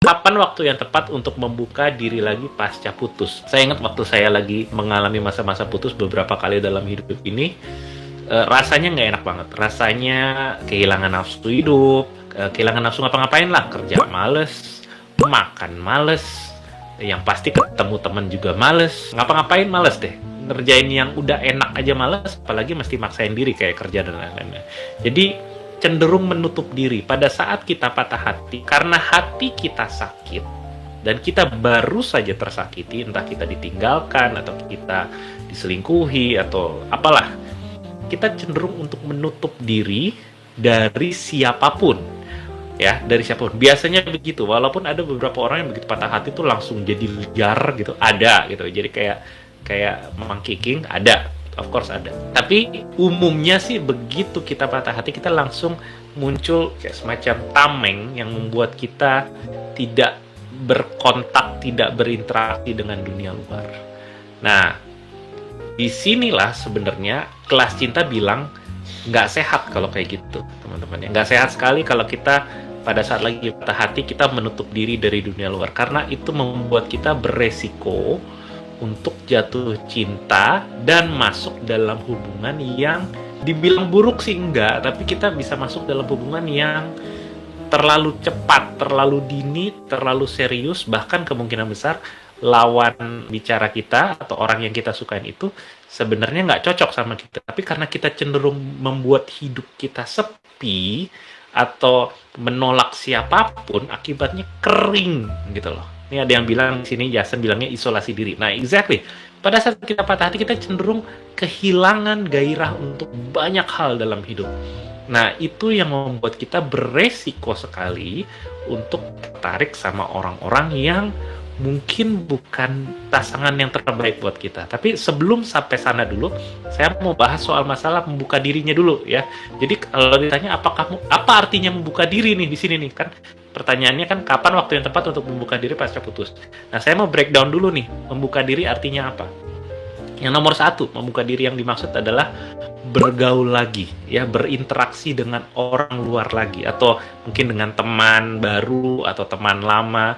Kapan waktu yang tepat untuk membuka diri lagi pasca putus? Saya ingat waktu saya lagi mengalami masa-masa putus beberapa kali dalam hidup ini, rasanya nggak enak banget. Rasanya kehilangan nafsu hidup, kehilangan nafsu ngapa-ngapain lah, kerja males, makan males, yang pasti ketemu temen juga males, ngapa-ngapain males deh. Ngerjain yang udah enak aja males, apalagi mesti maksain diri kayak kerja dan lain-lain. Jadi cenderung menutup diri pada saat kita patah hati karena hati kita sakit dan kita baru saja tersakiti, entah kita ditinggalkan atau kita diselingkuhi atau apalah, kita cenderung untuk menutup diri dari siapapun, ya, dari siapapun. Biasanya begitu, walaupun ada beberapa orang yang begitu patah hati tuh langsung jadi liar gitu, ada gitu, jadi kayak monkey king, ada, of course ada. Tapi umumnya sih begitu kita patah hati, kita langsung muncul kayak semacam tameng yang membuat kita tidak berkontak, tidak berinteraksi dengan dunia luar. Nah, disinilah sebenarnya kelas cinta bilang nggak sehat kalau kayak gitu, teman-teman. Ya, nggak sehat sekali kalau kita pada saat lagi patah hati kita menutup diri dari dunia luar, karena itu membuat kita beresiko untuk jatuh cinta dan masuk dalam hubungan yang dibilang buruk sih enggak, tapi kita bisa masuk dalam hubungan yang terlalu cepat, terlalu dini, terlalu serius, bahkan kemungkinan besar lawan bicara kita atau orang yang kita sukain itu sebenarnya nggak cocok sama kita, tapi karena kita cenderung membuat hidup kita sepi atau menolak siapapun, akibatnya kering gitu loh. Ini ada yang bilang di sini, Jason bilangnya isolasi diri. Nah, exactly. Pada saat kita patah hati, kita cenderung kehilangan gairah untuk banyak hal dalam hidup. Nah, itu yang membuat kita beresiko sekali untuk tertarik sama orang-orang yang mungkin bukan pasangan yang terbaik buat kita. Tapi sebelum sampai sana dulu, saya mau bahas soal masalah membuka dirinya dulu ya. Jadi kalau ditanya apa artinya membuka diri nih di sini nih, kan pertanyaannya kan kapan waktu yang tepat untuk membuka diri pasca putus. Nah, saya mau breakdown dulu nih, membuka diri artinya apa. Yang nomor satu, membuka diri yang dimaksud adalah bergaul lagi, ya, berinteraksi dengan orang luar lagi, atau mungkin dengan teman baru atau teman lama.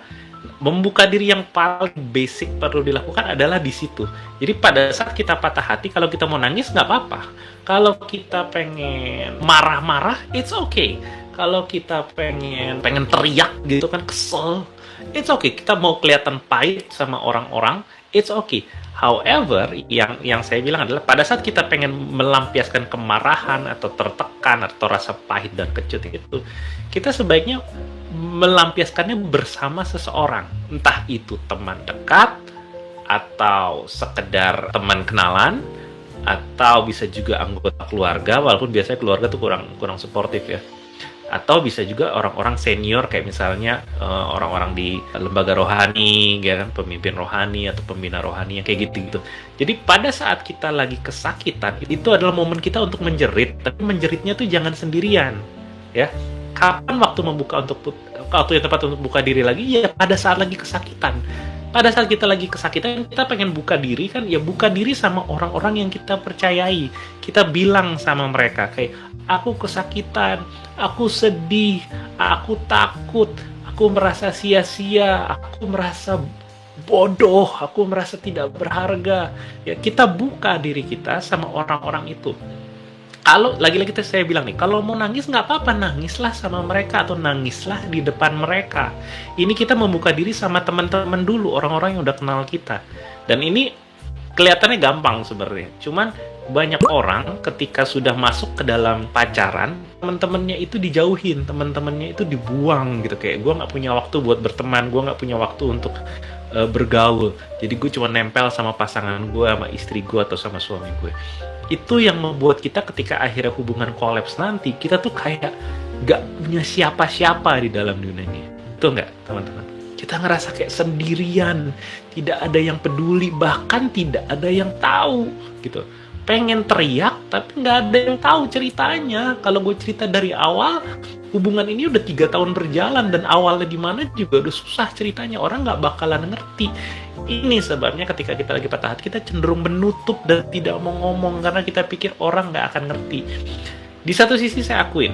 Membuka diri yang paling basic perlu dilakukan adalah di situ. Jadi pada saat kita patah hati, kalau kita mau nangis nggak apa-apa. Kalau kita pengen marah-marah, it's okay. Kalau kita pengen teriak gitu kan, kesel, it's okay. Kita mau kelihatan pahit sama orang-orang, it's okay. However, yang saya bilang adalah pada saat kita pengen melampiaskan kemarahan atau tertekan atau rasa pahit dan kecut itu, kita sebaiknya melampiaskannya bersama seseorang, entah itu teman dekat atau sekedar teman kenalan, atau bisa juga anggota keluarga, walaupun biasanya keluarga tuh kurang suportif ya, atau bisa juga orang-orang senior kayak misalnya orang-orang di lembaga rohani, ya kan, pemimpin rohani atau pembina rohani yang kayak gitu-gitu. Jadi pada saat kita lagi kesakitan, itu adalah momen kita untuk menjerit, tapi menjeritnya tuh jangan sendirian, ya. Kapan waktu yang tepat untuk buka diri lagi? Ya pada saat lagi kesakitan. Pada saat kita lagi kesakitan, kita pengen buka diri kan, ya buka diri sama orang-orang yang kita percayai. Kita bilang sama mereka kayak, aku kesakitan, aku sedih, aku takut, aku merasa sia-sia, aku merasa bodoh, aku merasa tidak berharga. Ya, kita buka diri kita sama orang-orang itu. Kalau lagi-lagi saya bilang nih, kalau mau nangis nggak apa-apa, nangislah sama mereka atau nangislah di depan mereka. Ini kita membuka diri sama teman-teman dulu, orang-orang yang udah kenal kita. Dan ini kelihatannya gampang sebenarnya. Cuman banyak orang ketika sudah masuk ke dalam pacaran, teman-temannya itu dijauhin, teman-temannya itu dibuang gitu. Kayak gue nggak punya waktu buat berteman, gue nggak punya waktu untuk bergaul. Jadi gue cuma nempel sama pasangan gue, sama istri gue atau sama suami gue. Itu yang membuat kita ketika akhirnya hubungan kolaps nanti, kita tuh kayak gak punya siapa-siapa di dalam dunia ini. Itu nggak, teman-teman? Kita ngerasa kayak sendirian, tidak ada yang peduli, bahkan tidak ada yang tahu gitu. Pengen teriak, tapi nggak ada yang tahu ceritanya. Kalau gue cerita dari awal, hubungan ini udah 3 tahun berjalan, dan awalnya di mana juga udah susah ceritanya, orang nggak bakalan ngerti. Ini sebabnya ketika kita lagi patah hati, kita cenderung menutup dan tidak mau ngomong, karena kita pikir orang nggak akan ngerti. Di satu sisi saya akuin,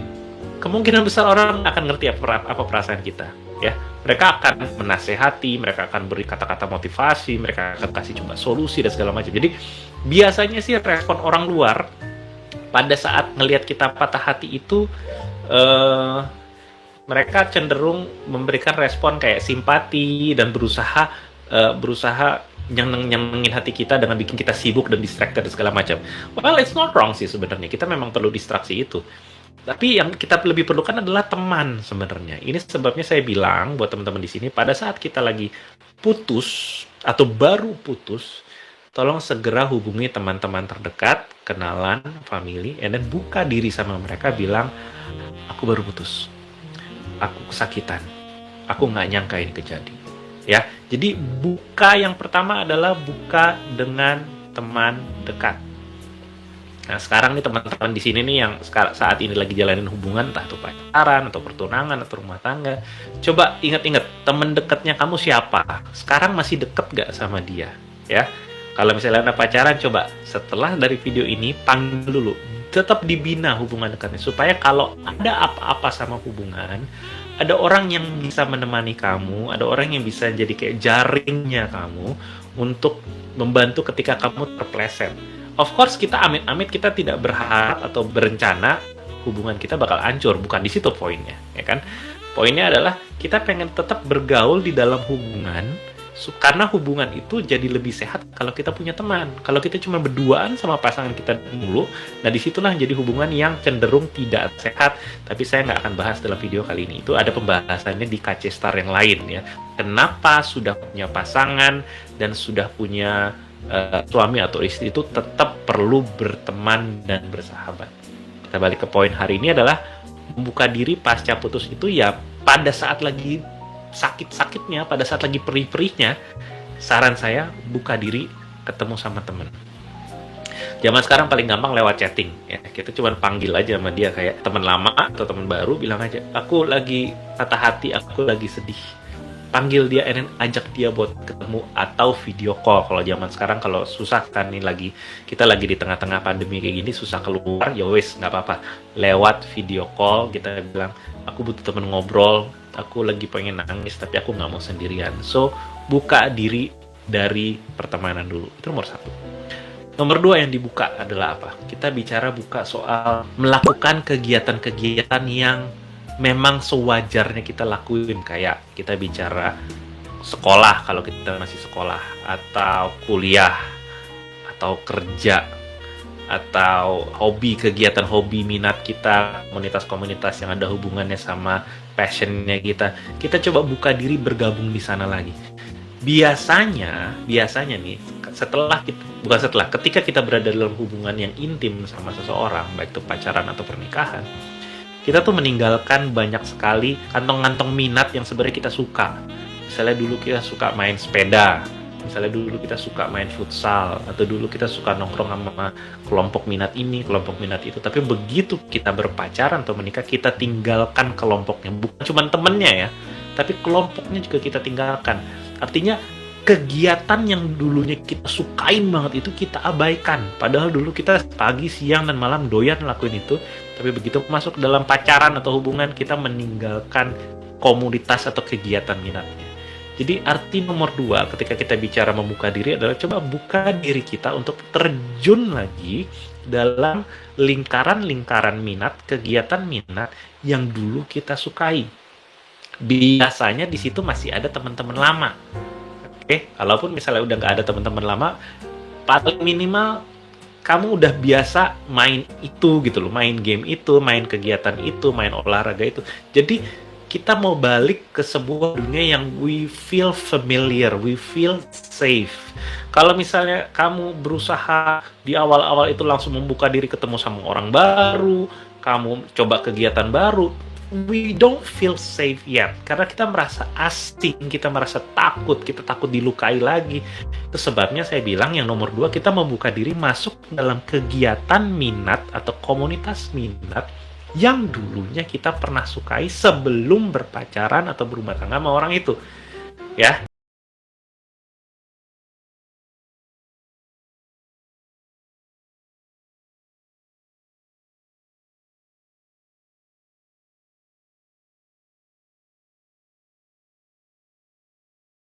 kemungkinan besar orang akan ngerti apa perasaan kita. ya. Mereka akan menasehati, mereka akan beri kata-kata motivasi, mereka akan kasih coba solusi dan segala macam. Jadi biasanya sih respon orang luar pada saat ngelihat kita patah hati itu mereka cenderung memberikan respon kayak simpati dan berusaha nyenengin hati kita dengan bikin kita sibuk dan distracted dan segala macam. Well, it's not wrong sih sebenarnya. Kita memang perlu distraksi itu. Tapi yang kita lebih perlukan adalah teman sebenarnya. Ini sebabnya saya bilang buat teman-teman di sini, pada saat kita lagi putus atau baru putus, tolong segera hubungi teman-teman terdekat, kenalan, family, and then buka diri sama mereka, bilang, aku baru putus, aku kesakitan, aku nggak nyangka ini kejadian. Ya, jadi buka yang pertama adalah buka dengan teman dekat. Nah, sekarang nih teman-teman di sini nih yang saat ini lagi jalanin hubungan, entah itu pacaran atau pertunangan atau rumah tangga, coba ingat-ingat teman dekatnya kamu siapa? Sekarang masih deket gak sama dia? Ya, kalau misalnya Anda pacaran, coba setelah dari video ini panggil dulu, tetap dibina hubungan dekatnya supaya kalau ada apa-apa sama hubungan, ada orang yang bisa menemani kamu, ada orang yang bisa jadi kayak jaringnya kamu untuk membantu ketika kamu terpleset. Of course, kita amit-amit kita tidak berharap atau berencana hubungan kita bakal hancur, bukan di situ poinnya, ya kan? Poinnya adalah kita pengen tetap bergaul di dalam hubungan, karena hubungan itu jadi lebih sehat kalau kita punya teman. Kalau kita cuma berduaan sama pasangan kita dulu, nah disitulah jadi hubungan yang cenderung tidak sehat. Tapi saya nggak akan bahas dalam video kali ini. Itu ada pembahasannya di KC Star yang lain ya. Kenapa sudah punya pasangan dan sudah punya suami atau istri itu tetap perlu berteman dan bersahabat. Kita balik ke poin hari ini adalah membuka diri pasca putus itu ya pada saat lagi sakit-sakitnya, pada saat lagi perih-perihnya, saran saya buka diri ketemu sama teman. Zaman sekarang paling gampang lewat chatting ya. Kita cuma panggil aja sama dia kayak teman lama atau teman baru, bilang aja, aku lagi patah hati, aku lagi sedih. Panggil dia, ajak dia buat ketemu atau video call. Kalau zaman sekarang kalau susah kan, ini kita lagi di tengah-tengah pandemi kayak gini, susah keluar, ya wes nggak apa-apa, lewat video call kita bilang, aku butuh temen ngobrol, aku lagi pengen nangis tapi aku nggak mau sendirian. So buka diri dari pertemanan dulu, itu nomor 1. Nomor 2 yang dibuka adalah apa? Kita bicara buka soal melakukan kegiatan-kegiatan yang memang sewajarnya kita lakuin, kayak kita bicara sekolah kalau kita masih sekolah, atau kuliah, atau kerja, atau hobi, kegiatan hobi minat kita, komunitas-komunitas yang ada hubungannya sama passionnya kita. Kita coba buka diri bergabung di sana lagi. Biasanya nih, ketika kita berada dalam hubungan yang intim sama seseorang, baik itu pacaran atau pernikahan, kita tuh meninggalkan banyak sekali kantong-kantong minat yang sebenarnya kita suka. Misalnya dulu kita suka main sepeda, misalnya dulu kita suka main futsal, atau dulu kita suka nongkrong sama kelompok minat ini, kelompok minat itu. Tapi begitu kita berpacaran atau menikah, kita tinggalkan kelompoknya. Bukan cuma temennya ya, tapi kelompoknya juga kita tinggalkan. Artinya kegiatan yang dulunya kita sukain banget itu kita abaikan. Padahal dulu kita pagi, siang, dan malam doyan lakuin itu. Tapi begitu masuk dalam pacaran atau hubungan, kita meninggalkan komunitas atau kegiatan minatnya. Jadi arti nomor 2 ketika kita bicara membuka diri adalah coba buka diri kita untuk terjun lagi dalam lingkaran-lingkaran minat, kegiatan minat yang dulu kita sukai. Biasanya di situ masih ada teman-teman lama. Oke, kalaupun misalnya udah nggak ada teman-teman lama, paling minimal kamu udah biasa main itu gitu loh, main game itu, main kegiatan itu, main olahraga itu. Jadi kita mau balik ke sebuah dunia yang we feel familiar, we feel safe. Kalau misalnya kamu berusaha di awal-awal itu langsung membuka diri ketemu sama orang baru, kamu coba kegiatan baru, we don't feel safe yet. Karena kita merasa asing, kita merasa takut, kita takut dilukai lagi. Itu sebabnya saya bilang yang nomor 2, kita membuka diri masuk dalam kegiatan minat atau komunitas minat yang dulunya kita pernah sukai sebelum berpacaran atau berumah tangga sama orang itu. Ya.